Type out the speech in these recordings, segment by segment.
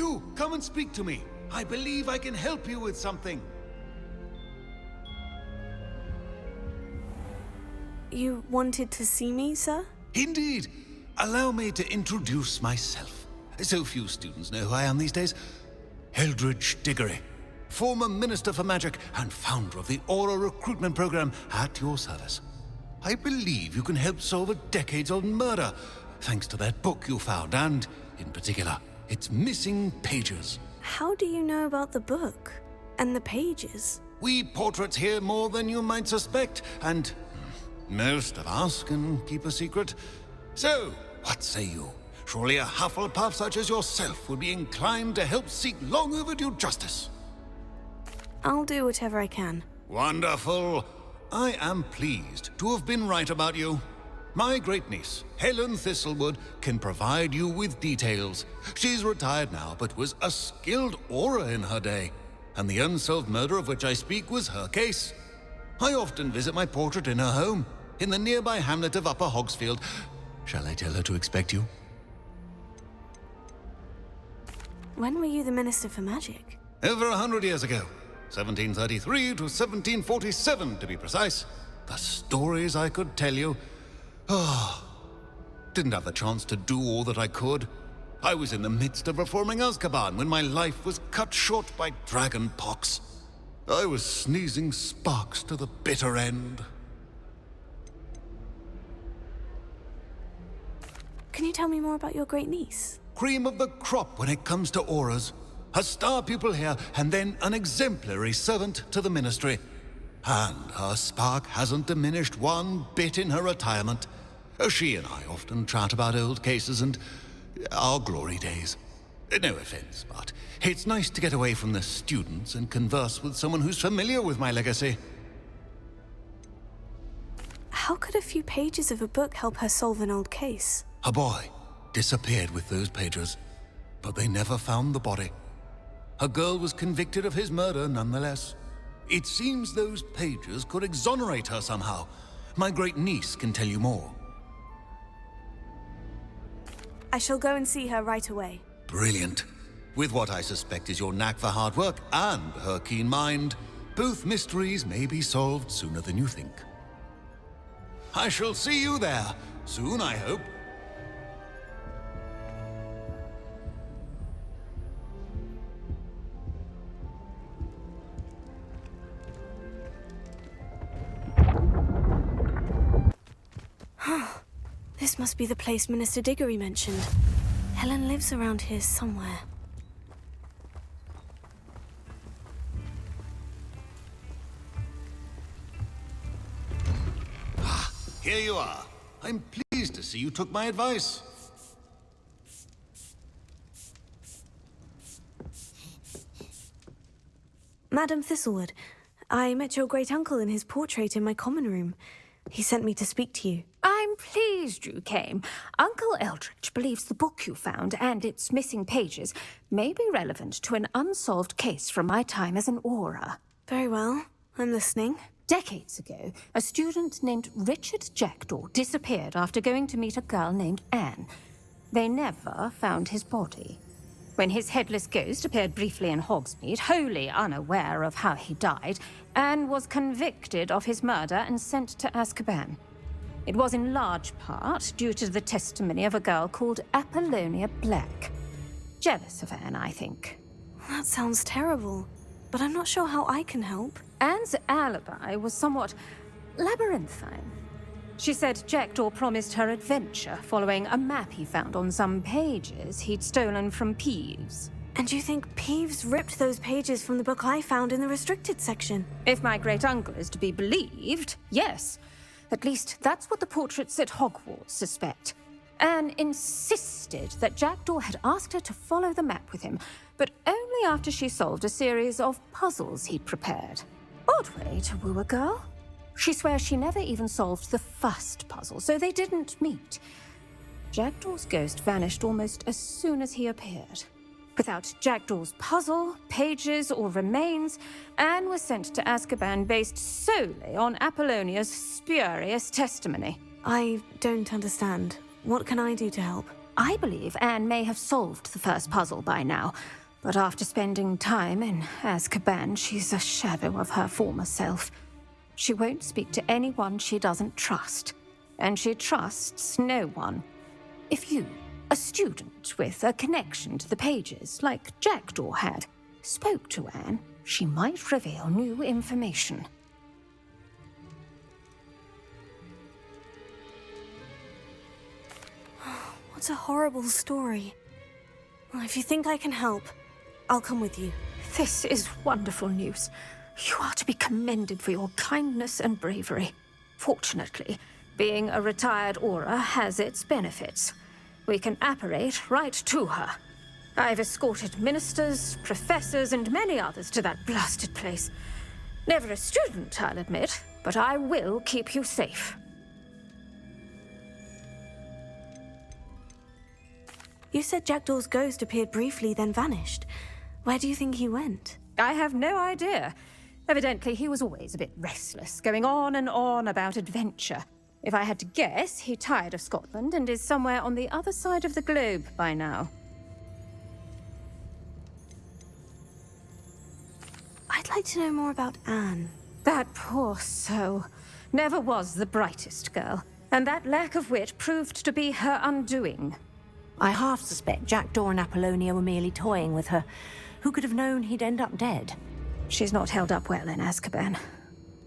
Do come and speak to me. I believe I can help you with something. You wanted to see me, sir? Indeed. Allow me to introduce myself. So few students know who I am these days. Eldridge Diggory, former Minister for Magic and founder of the Aura Recruitment Program, at your service. I believe you can help solve a decades-old murder, thanks to that book you found, and, in particular, its missing pages. How do you know about the book? And the pages? We portraits hear more than you might suspect, and most of us can keep a secret. So, what say you? Surely a Hufflepuff such as yourself would be inclined to help seek long overdue justice. I'll do whatever I can. Wonderful. I am pleased to have been right about you. My great-niece, Helen Thistlewood, can provide you with details. She's retired now, but was a skilled aura in her day, and the unsolved murder of which I speak was her case. I often visit my portrait in her home, in the nearby hamlet of Upper Hogsfield. Shall I tell her to expect you? When were you the Minister for Magic? Over 100 years ago. 1733 to 1747, to be precise. The stories I could tell you. Didn't have the chance to do all that I could. I was in the midst of reforming Azkaban when my life was cut short by dragon pox. I was sneezing sparks to the bitter end. Can you tell me more about your great-niece? Cream of the crop when it comes to auras. A star pupil here, and then an exemplary servant to the ministry. And her spark hasn't diminished one bit in her retirement. She and I often chat about old cases and our glory days. No offense, but it's nice to get away from the students and converse with someone who's familiar with my legacy. How could a few pages of a book help her solve an old case? A boy disappeared with those pages, but they never found the body. A girl was convicted of his murder nonetheless. It seems those pages could exonerate her somehow. My great-niece can tell you more. I shall go and see her right away. Brilliant. With what I suspect is your knack for hard work and her keen mind, both mysteries may be solved sooner than you think. I shall see you there, soon I hope. This must be the place Minister Diggory mentioned. Helen lives around here somewhere. Here you are. I'm pleased to see you took my advice. Madam Thistlewood, I met your great-uncle in his portrait in my common room. He sent me to speak to you. I'm pleased you came. Uncle Eldridge believes the book you found and its missing pages may be relevant to an unsolved case from my time as an aura. Very well. I'm listening. Decades ago, a student named Richard Jackdaw disappeared after going to meet a girl named Anne. They never found his body. When his headless ghost appeared briefly in Hogsmeade, wholly unaware of how he died, Anne was convicted of his murder and sent to Azkaban. It was in large part due to the testimony of a girl called Apollonia Black. Jealous of Anne, I think. That sounds terrible, but I'm not sure how I can help. Anne's alibi was somewhat labyrinthine. She said Jackdaw promised her adventure following a map he found on some pages he'd stolen from Peeves. And you think Peeves ripped those pages from the book I found in the restricted section? If my great-uncle is to be believed, yes. At least that's what the portraits at Hogwarts suspect. Anne insisted that Jackdaw had asked her to follow the map with him, but only after she solved a series of puzzles he'd prepared. Odd way to woo a girl. She swears she never even solved the first puzzle, so they didn't meet. Jackdaw's ghost vanished almost as soon as he appeared. Without Jackdaw's puzzle, pages, or remains, Anne was sent to Azkaban based solely on Apollonia's spurious testimony. I don't understand. What can I do to help? I believe Anne may have solved the first puzzle by now, but after spending time in Azkaban, she's a shadow of her former self. She won't speak to anyone she doesn't trust, and she trusts no one. If you, a student with a connection to the pages, like Jackdaw had, spoke to Anne, she might reveal new information. What a horrible story. Well, if you think I can help, I'll come with you. This is wonderful news. You are to be commended for your kindness and bravery. Fortunately, being a retired Auror has its benefits. We can apparate right to her. I've escorted ministers, professors, and many others to that blasted place. Never a student, I'll admit, but I will keep you safe. You said Jackdaw's ghost appeared briefly, then vanished. Where do you think he went? I have no idea. Evidently, he was always a bit restless, going on and on about adventure. If I had to guess, he tired of Scotland and is somewhere on the other side of the globe by now. I'd like to know more about Anne. That poor soul. Never was the brightest girl, and that lack of wit proved to be her undoing. I half suspect Jackdaw and Apollonia were merely toying with her. Who could have known he'd end up dead? She's not held up well in Azkaban.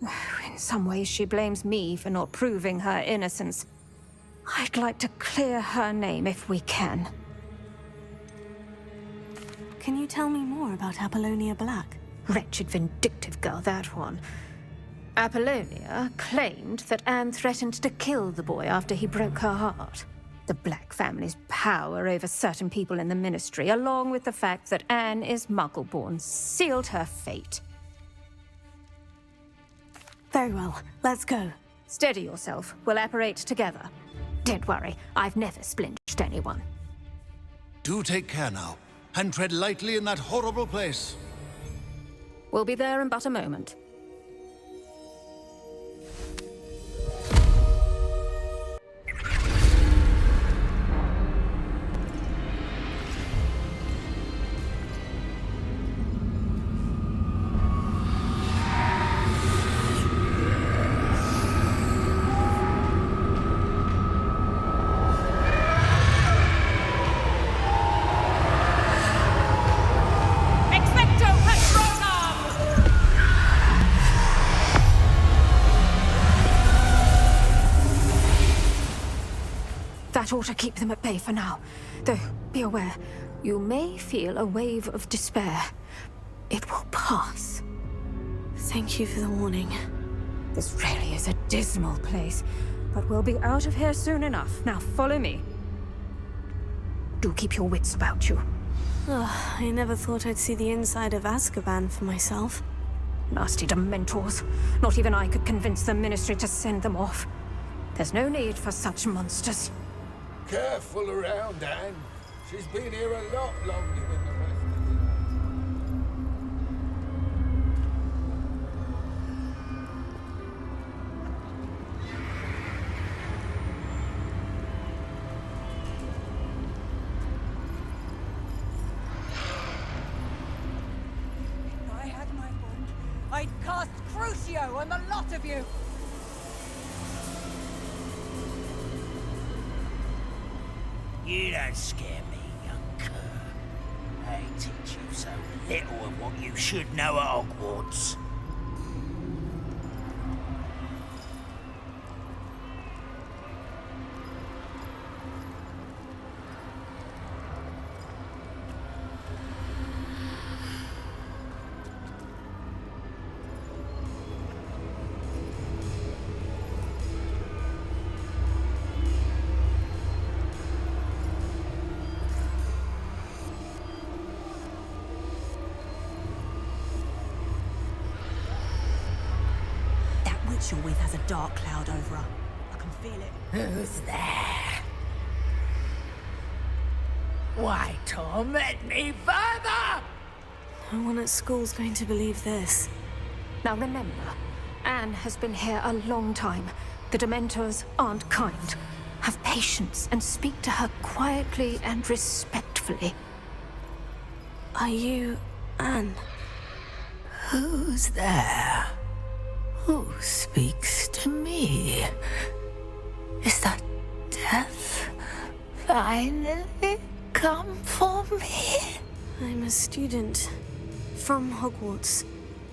In some ways, she blames me for not proving her innocence. I'd like to clear her name if we can. Can you tell me more about Apollonia Black? Wretched, vindictive girl, that one. Apollonia claimed that Anne threatened to kill the boy after he broke her heart. The Black family's power over certain people in the Ministry, along with the fact that Anne is Muggle-born, sealed her fate. Very well, let's go. Steady yourself. We'll apparate together. Don't worry, I've never splinched anyone. Do take care now, and tread lightly in that horrible place. We'll be there in but a moment. That ought to keep them at bay for now. Though, be aware, you may feel a wave of despair. It will pass. Thank you for the warning. This really is a dismal place, but we'll be out of here soon enough. Now follow me. Do keep your wits about you. Ugh, I never thought I'd see the inside of Azkaban for myself. Nasty Dementors. Not even I could convince the Ministry to send them off. There's no need for such monsters. Careful around, Anne. She's been here a lot longer than the rest of you. If I had my wand, I'd cast Crucio on the lot of you! You don't scare me, young cur. I teach you so little of what you should know at Hogwarts. You're with has a dark cloud over her. I can feel it. Who's there? Why torment me further? No one at school's going to believe this. Now remember, Anne has been here a long time. The Dementors aren't kind. Have patience and speak to her quietly and respectfully. Are you Anne? Who's there? Who speaks to me? Is that death finally come for me? I'm a student from Hogwarts.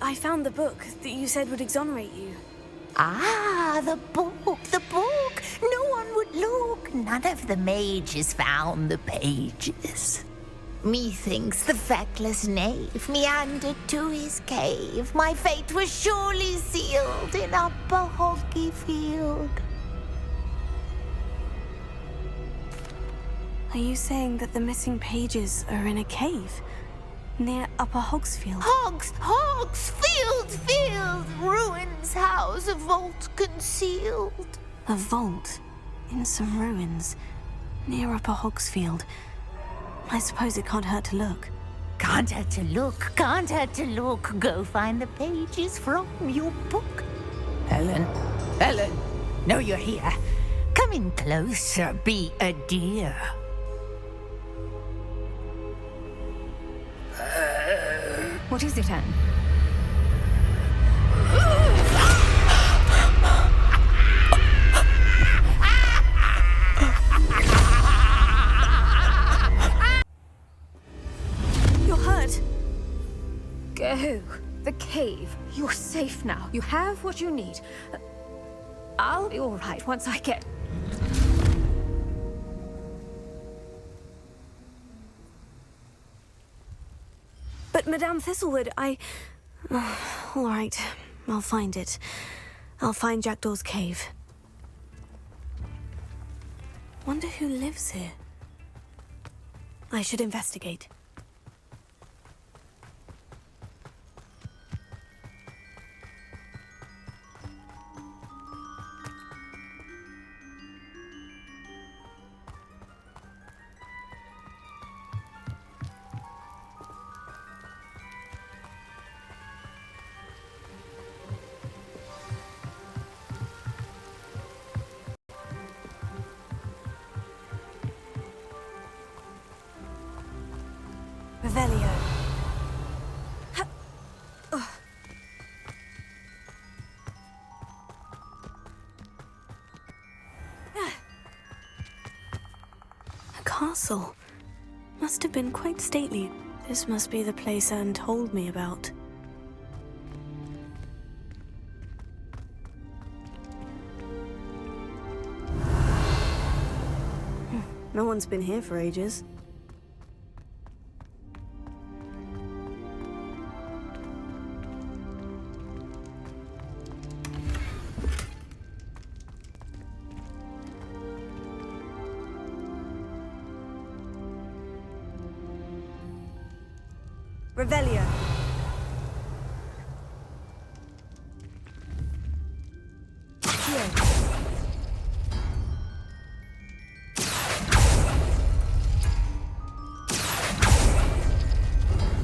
I found the book that you said would exonerate you. Ah, the book, the book. No one would look. None of the mages found the pages. Methinks the feckless knave meandered to his cave. My fate was surely sealed in Upper Hoggyfield. Are you saying that the missing pages are in a cave near Upper Hogsfield? Hogsfield, ruins house, a vault concealed. A vault in some ruins near Upper Hogsfield. I suppose it can't hurt to look. Can't hurt to look, can't hurt to look. Go find the pages from your book. Helen, know you're here. Come in closer, be a dear. What is it, Anne? You're hurt. Go. The cave. You're safe now. You have what you need. I'll be all right once I get... But Madame Thistlewood, all right, I'll find it. I'll find Jackdaw's cave. Wonder who lives here. I should investigate. Revelio. A castle. Must have been quite stately. This must be the place Anne told me about. No one's been here for ages. Revelio. Here.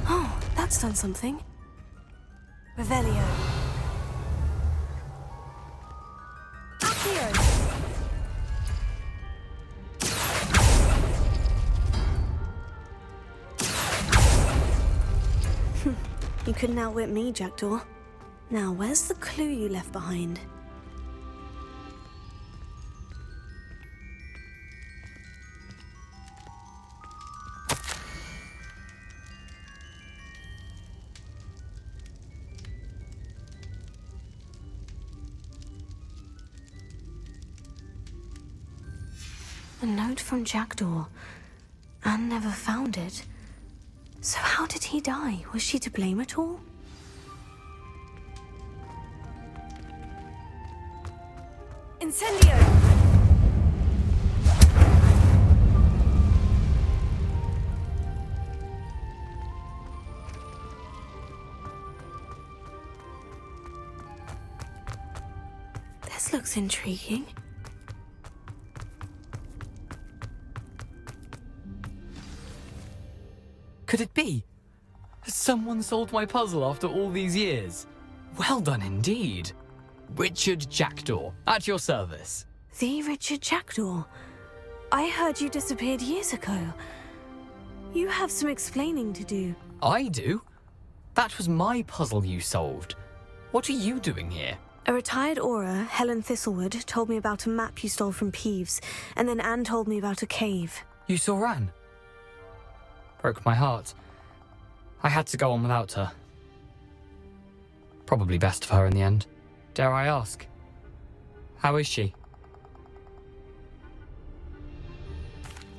Oh, that's done something. Revelio. Accio. You couldn't outwit me, Jackdaw. Now, where's the clue you left behind? A note from Jackdaw. Anne never found it. So how did he die? Was she to blame at all? Incendio! This looks intriguing. Could it be? Has someone solved my puzzle after all these years? Well done indeed. Richard Jackdaw, at your service. The Richard Jackdaw. I heard you disappeared years ago. You have some explaining to do. I do? That was my puzzle you solved. What are you doing here? A retired Auror, Helen Thistlewood, told me about a map you stole from Peeves, and then Anne told me about a cave. You saw Anne? Broke my heart. I had to go on without her. Probably best for her in the end. Dare I ask? How is she?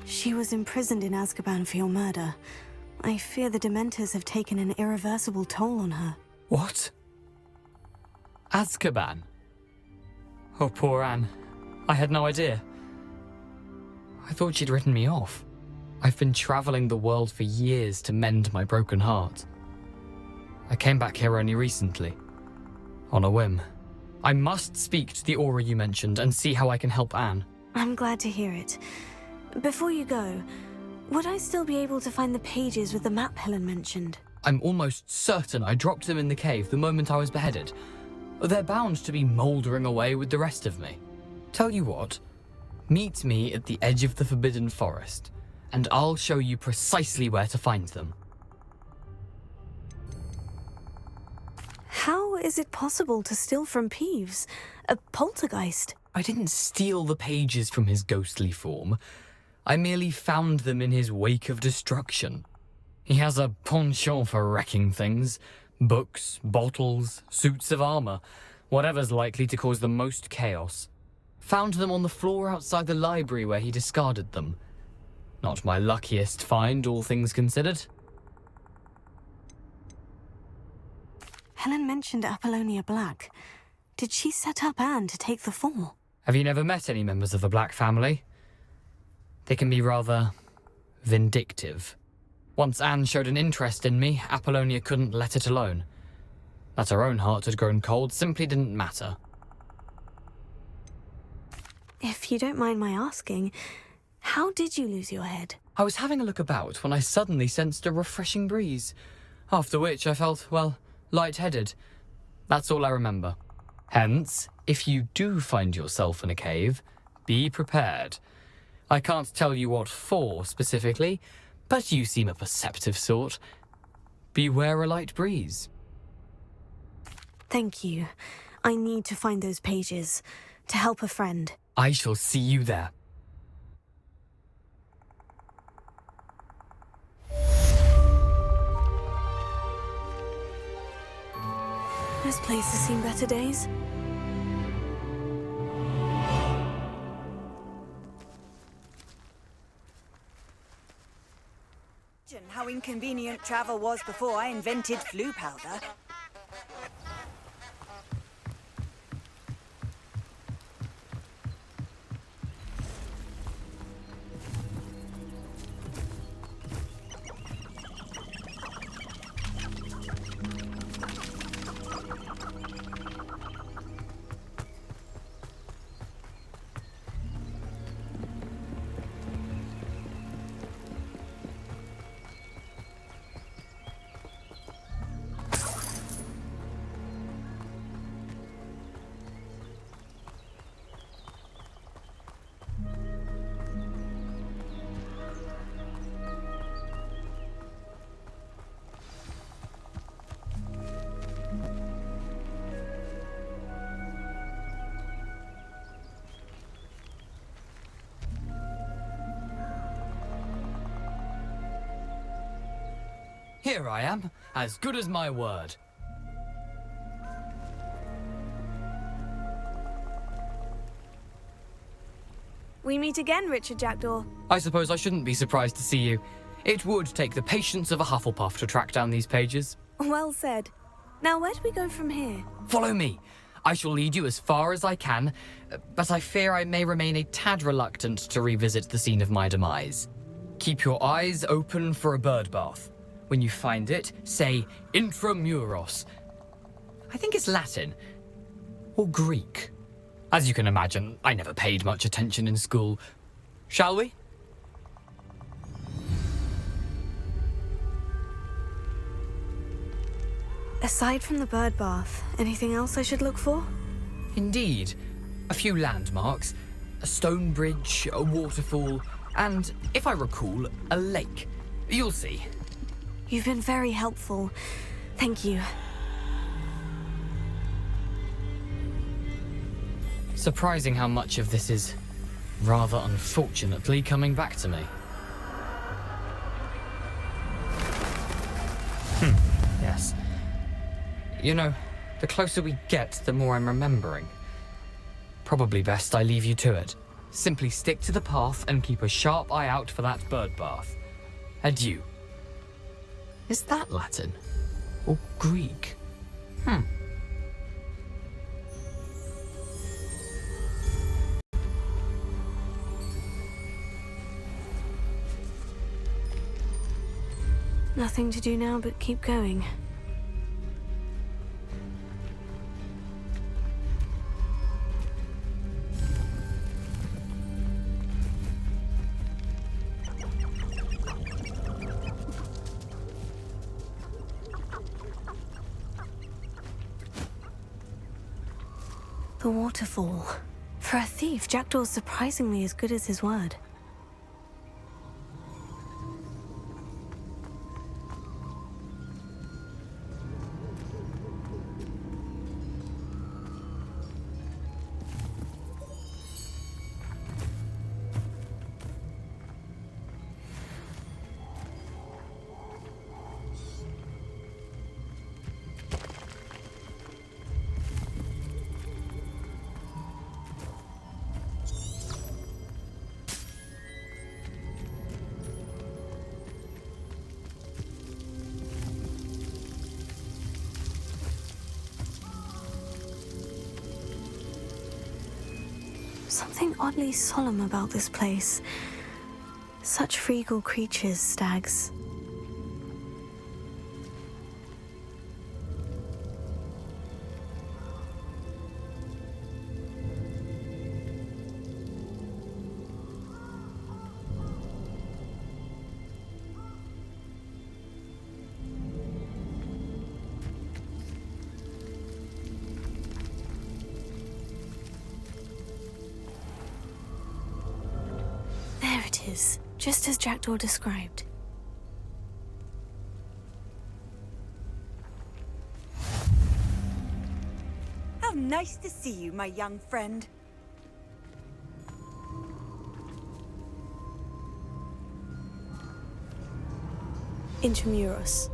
She was imprisoned in Azkaban for your murder. I fear the Dementors have taken an irreversible toll on her. What? Azkaban? Oh, poor Anne. I had no idea. I thought she'd written me off. I've been traveling the world for years to mend my broken heart. I came back here only recently. On a whim. I must speak to the Auror you mentioned and see how I can help Anne. I'm glad to hear it. Before you go, would I still be able to find the pages with the map Helen mentioned? I'm almost certain I dropped them in the cave the moment I was beheaded. They're bound to be mouldering away with the rest of me. Tell you what, meet me at the edge of the Forbidden Forest, and I'll show you precisely where to find them. How is it possible to steal from Peeves? A poltergeist? I didn't steal the pages from his ghostly form. I merely found them in his wake of destruction. He has a penchant for wrecking things. Books, bottles, suits of armor, whatever's likely to cause the most chaos. Found them on the floor outside the library where he discarded them. Not my luckiest find, all things considered. Helen mentioned Apollonia Black. Did she set up Anne to take the fall? Have you never met any members of the Black family? They can be rather vindictive. Once Anne showed an interest in me, Apollonia couldn't let it alone. That her own heart had grown cold simply didn't matter. If you don't mind my asking, how did you lose your head? I was having a look about when I suddenly sensed a refreshing breeze, after which I felt, well, lightheaded. That's all I remember. Hence, if you do find yourself in a cave, be prepared. I can't tell you what for specifically, but you seem a perceptive sort. Beware a light breeze. Thank you. I need to find those pages to help a friend. I shall see you there. This place has seen better days. How inconvenient travel was before I invented flu powder. Here I am, as good as my word. We meet again, Richard Jackdaw. I suppose I shouldn't be surprised to see you. It would take the patience of a Hufflepuff to track down these pages. Well said. Now, where do we go from here? Follow me. I shall lead you as far as I can, but I fear I may remain a tad reluctant to revisit the scene of my demise. Keep your eyes open for a bird bath. When you find it, say intramuros. I think it's Latin. Or Greek. As you can imagine, I never paid much attention in school. Shall we? Aside from the bird bath, anything else I should look for? Indeed. A few landmarks. a stone bridge, a waterfall, and, if I recall, a lake. You'll see. You've been very helpful. Thank you. Surprising how much of this is, rather unfortunately, coming back to me. Yes. You know, the closer we get, the more I'm remembering. Probably best I leave you to it. Simply stick to the path and keep a sharp eye out for that bird bath. Adieu. Is that Latin? Or Greek? Nothing to do now but keep going. The waterfall. For a thief, Jackdaw's surprisingly as good as his word. Something oddly solemn about this place. Such regal creatures, stags. There it is, just as Jackdaw described. How nice to see you, my young friend. Intramuros.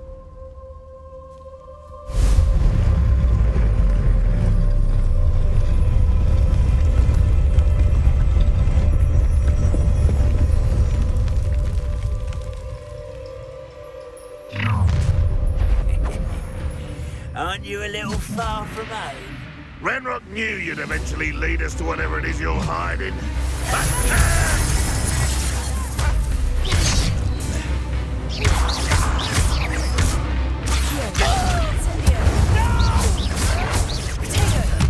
Aren't you a little far from home? Ranrock knew you'd eventually lead us to whatever it is you're hiding.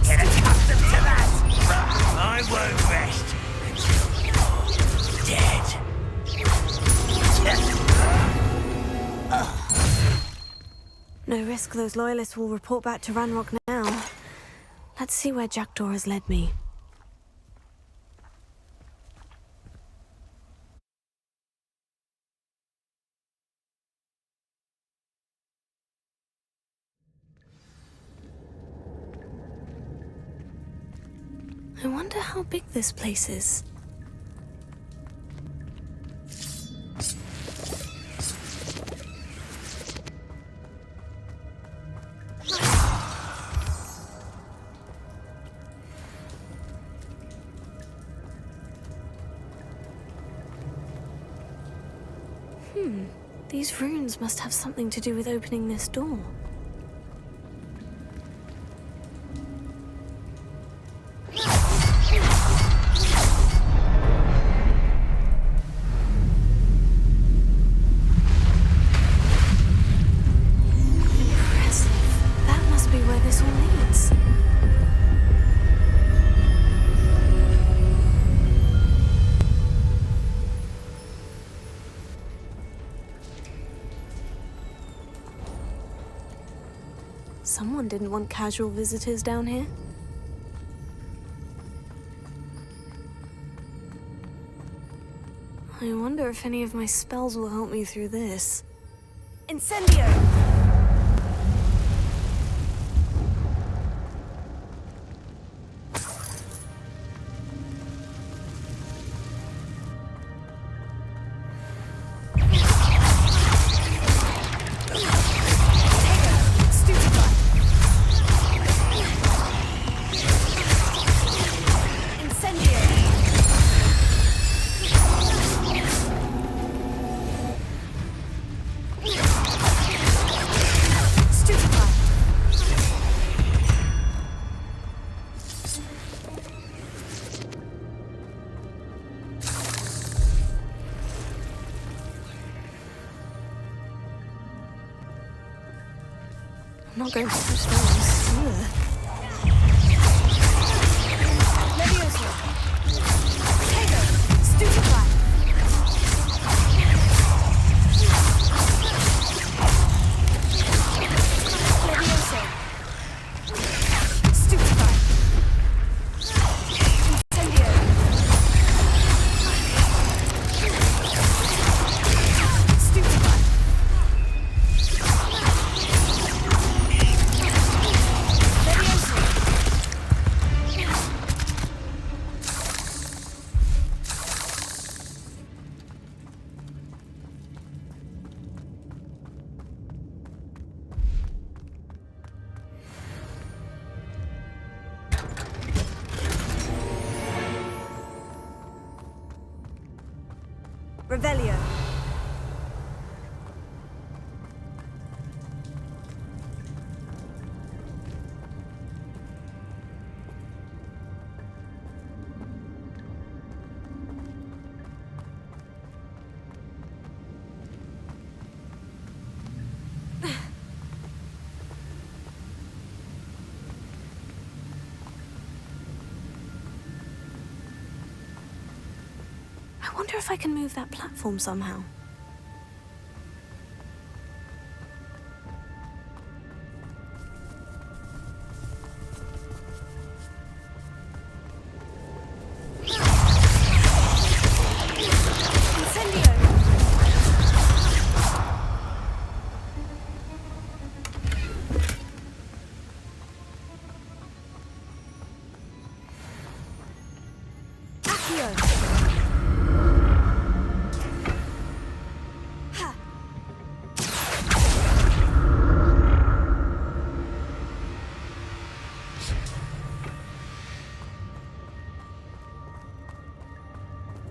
Get accustomed to that! I won't rest until you're dead. No risk those loyalists will report back to Ranrock now. Let's see where Jackdaw has led me. I wonder how big this place is. These runes must have something to do with opening this door. Impressive. That must be where this all leads. Someone didn't want casual visitors down here. I wonder if any of my spells will help me through this. Incendio! I'm not going to touch those. Ugh. Levioso! Tego! Stupefy! Levioso! Stupefy! Incendio! Stupefy! Revelio. I wonder if I can move that platform somehow.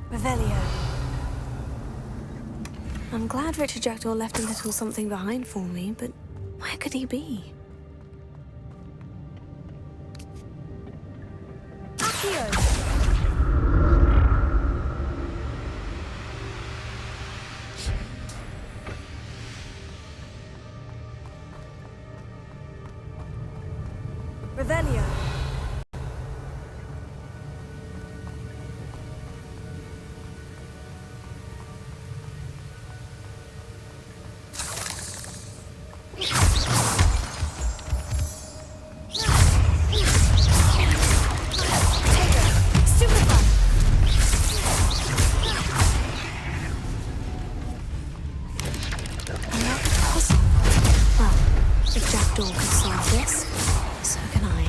Revelio. I'm glad Richard Jackdaw left a little something behind for me, but where could he be? Accio. Revelio. If Jackdaw can solve this, so can I.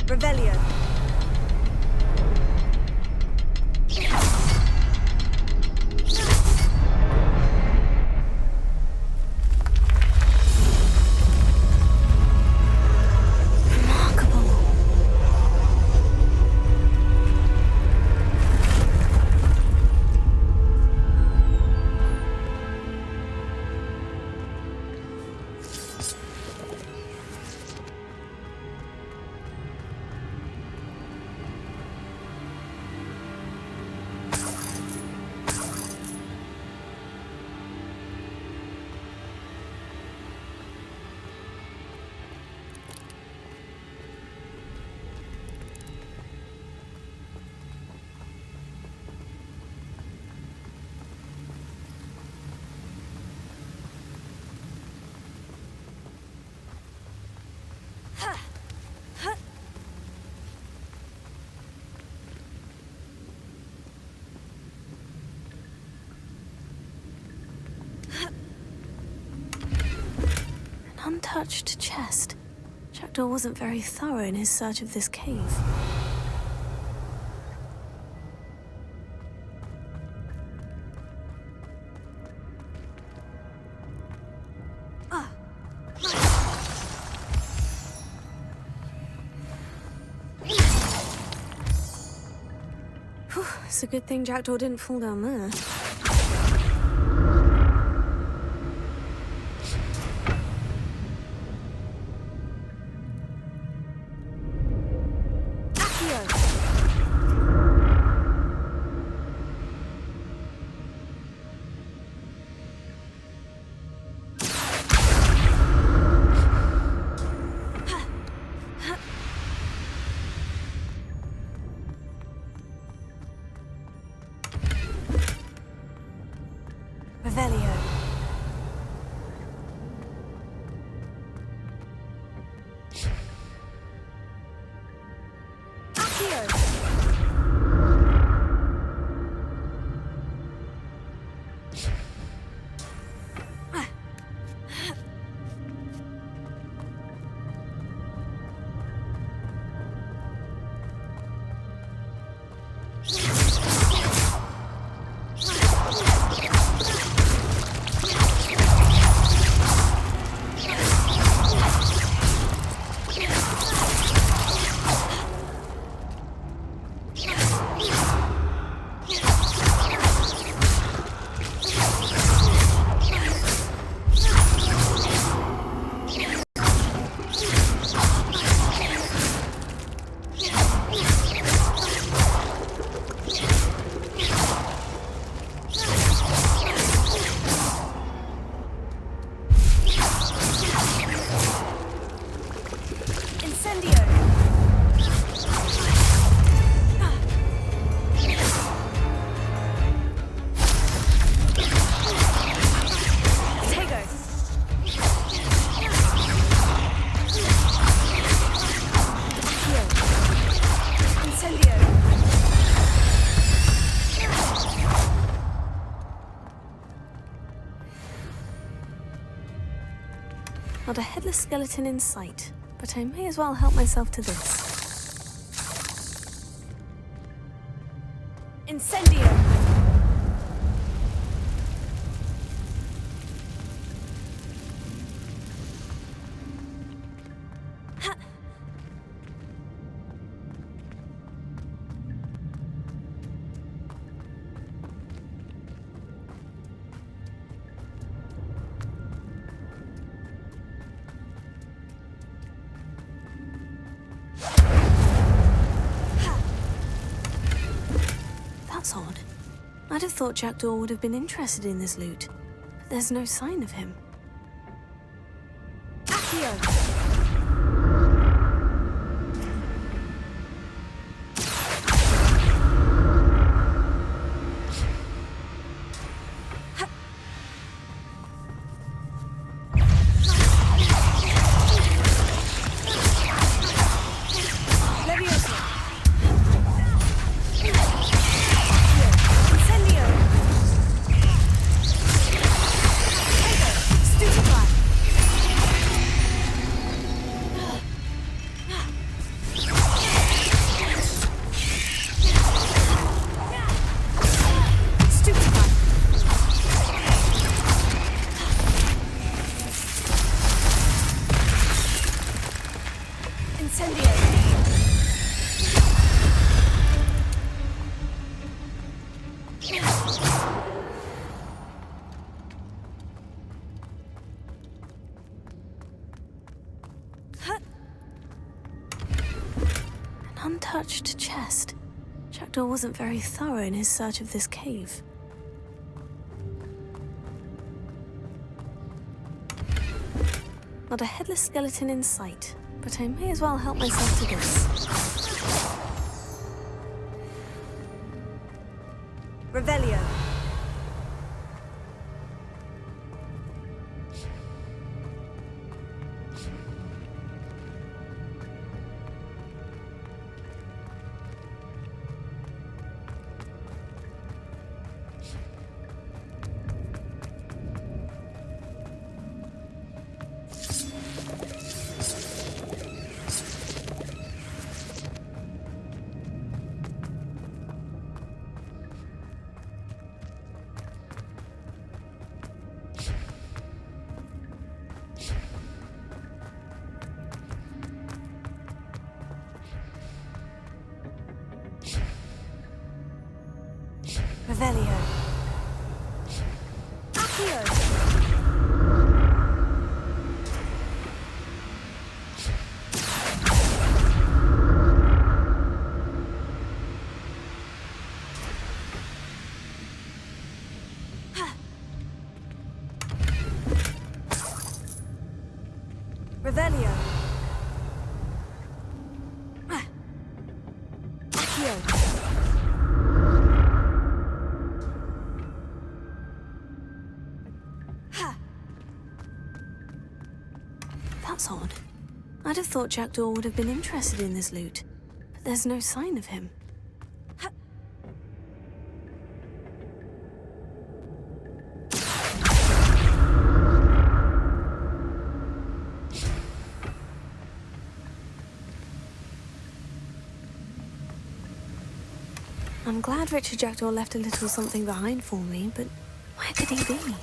Revelio. untouched chest. Jackdaw wasn't very thorough in his search of this cave. It's a good thing Jackdaw didn't fall down there. Revelio. Not a headless skeleton in sight, but I may as well help myself to this. Incendio! That's odd. I'd have thought Jackdaw would have been interested in this loot, but there's no sign of him. Accio! Untouched chest. Jackdaw wasn't very thorough in his search of this cave. Not a headless skeleton in sight, but I may as well help myself to this. Revelio. Revelio. Accio. That's odd. I'd have thought Jackdaw would have been interested in this loot, but there's no sign of him. I'm glad Richard Jackdaw left a little something behind for me, but where could he be?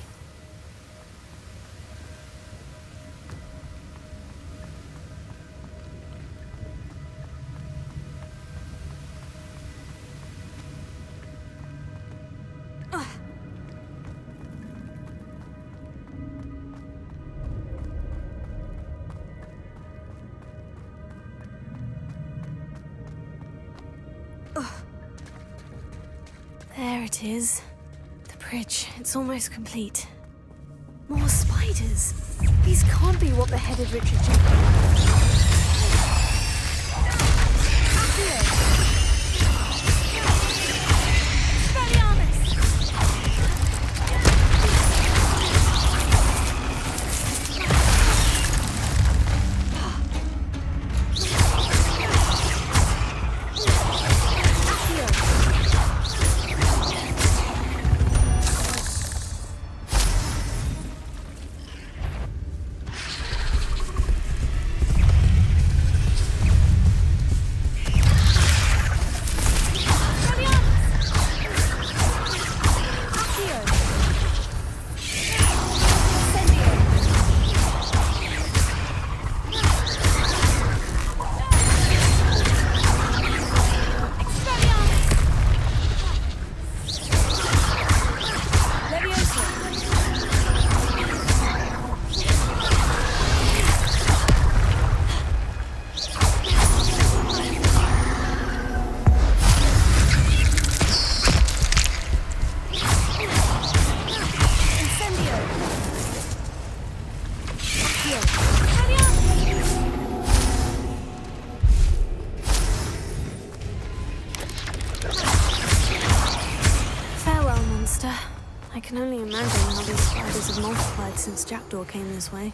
There it is. The bridge. It's almost complete. More spiders. These can't be what beheaded Richard Jackdaw. I can only imagine how these spiders have multiplied since Jackdaw came this way.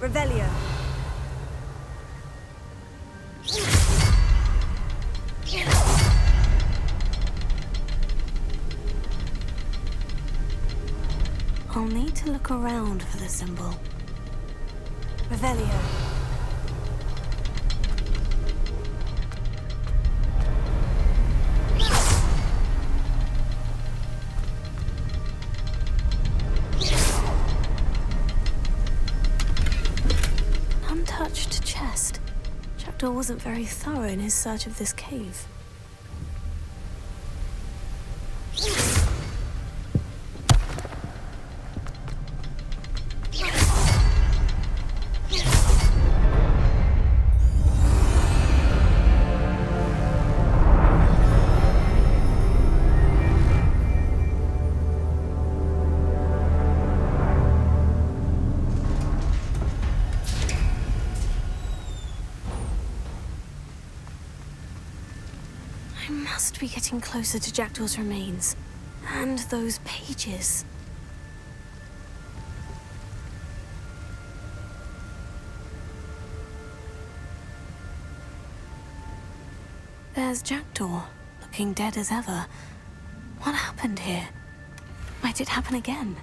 Revelio. I'll need to look around for the symbol. Revelio. Untouched chest. Jackdaw wasn't very thorough in his search of this cave. I must be getting closer to Jackdaw's remains. And those pages. There's Jackdaw, looking dead as ever. What happened here? Might it happen again?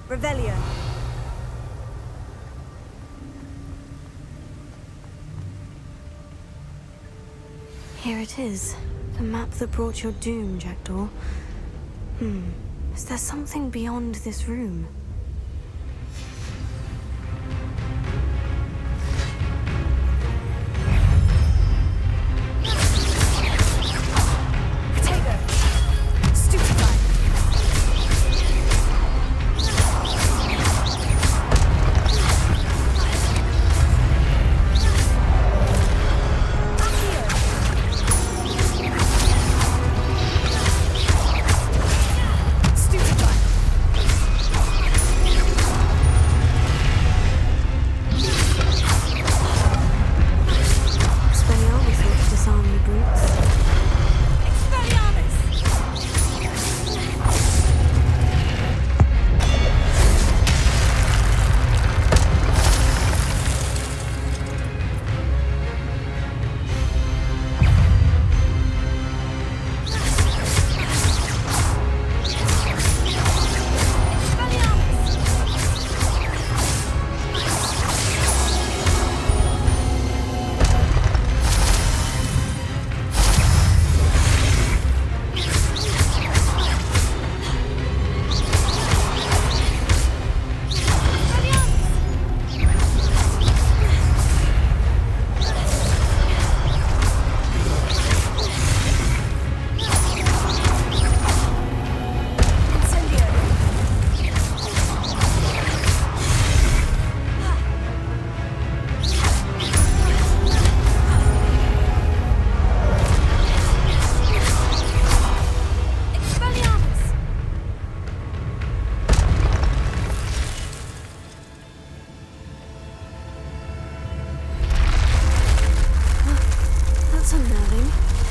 Revelio. Here it is, The map that brought your doom, Jackdaw. Is there something beyond this room?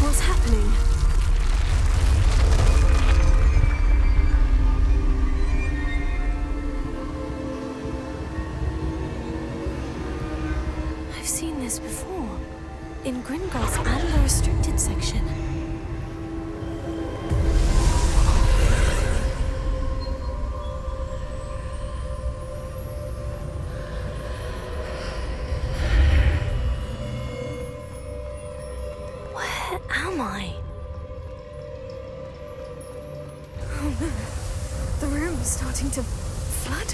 What's happening? I've seen this before. In Gringotts and the restricted section. Where am I? Oh no. The room is starting to flood.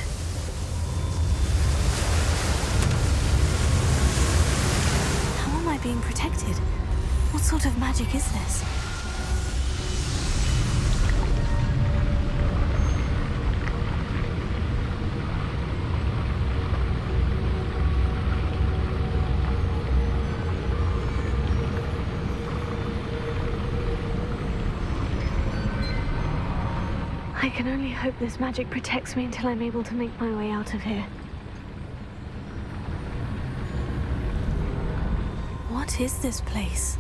How am I being protected? What sort of magic is this? I can only hope this magic protects me until I'm able to make my way out of here. What is this place?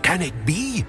Can it be?